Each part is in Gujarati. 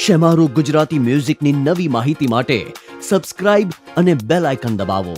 શેમારું ગુજરાતી મ્યુઝિકની નવી માહિતી માટે સબસ્ક્રાઇબ અને બેલ આઇકન દબાવો.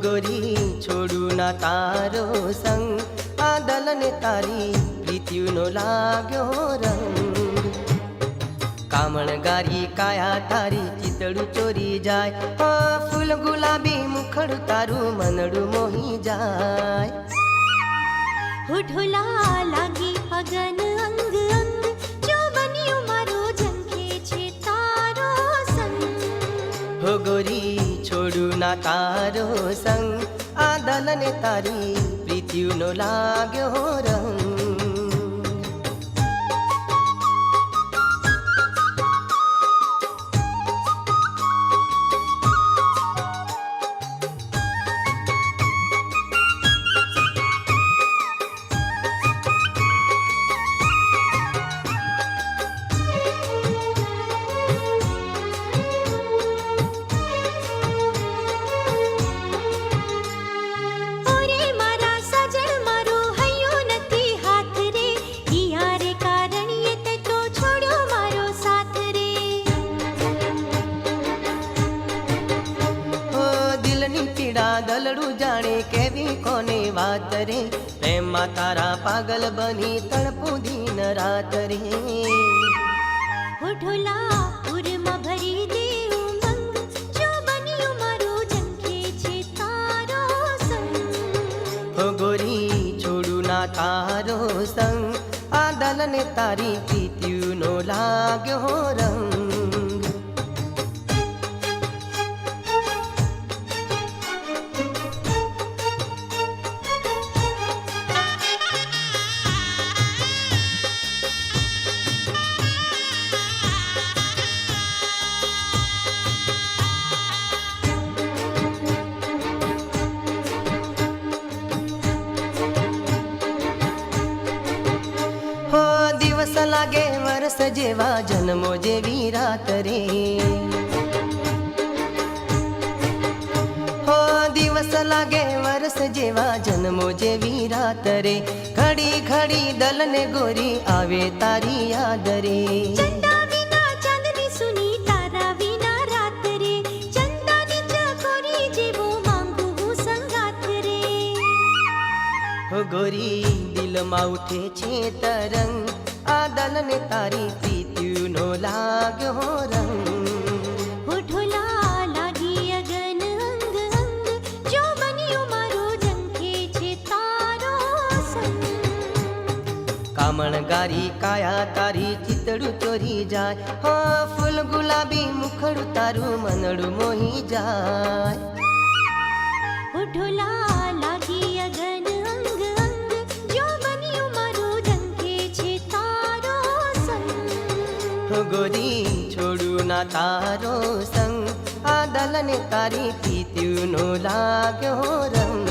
ગોરી છોડું ના તારો સંગ, આ દલને તારી પ્રીતિનો લાગ્યો રંગ. કામણગારી કાયા તારી ચિતડું ચોરી જાય, ફૂલ ગુલાબી મુખડું તારું મનડું મોહી જાય. હોઠોલા લાગી અગન અંગ અંગ, જો બન્યું મારું ઝંખે છે તારો સંગ. હો ગોરી છોડું ના તારો સંગ, આ દલને તારી પ્રીતિનો લાગ્યો રંગ. દલડું જાણે કેવી કોને વાત રે, પ્રેમમાં તારા પાગલ બની તડપું દિન રાત રે. હોઠોલા ઉરમાં ભરી દે ઉમંગ, જો બન્યું મારું ઝંખે છે તારો સંગ. હો ગોરી છોડું ના તારો સંગ, આ દલને તારી પ્રીતિનો લાગ્યો રંગ. દિવસ લાગે વર્ષ જેવા, જન્મો જેવી રાત રે. હો દિવસ લાગે વર્ષ જેવા, જન્મો જેવી રાત રે. ઘડી ઘડી દલને ગોરી આવે તારી યાદ રે. ચંદા વિના ચાંદની સુની, તારા વિના રાત રે. ચંદાની ચકોરી જેવું માંગુ હું સંગાત રે. હો ગોરી દિલમાં ઉઠે છે તરંગ, આ દલને તારી પ્રીતિનો લાગ્યો રંગ. હોઠોલા લાગી અગન અંગ અંગ, જો બન્યું મારું ઝંખે છે તારો સંગ. કામણગારી કાયા તારી ચિતડું ચોરી જાય, ફૂલ ગુલાબી મુખડું તારું મનડું મોહી જાય. હોઠોલા લાગી અગન અંગ અંગ, જો બન્યું મારું ઝંખે છે તારો સંગ. ગોરી છોડું ના તારો સંગ, આ દલને તારી પ્રીતિનો લાગ્યો રંગ.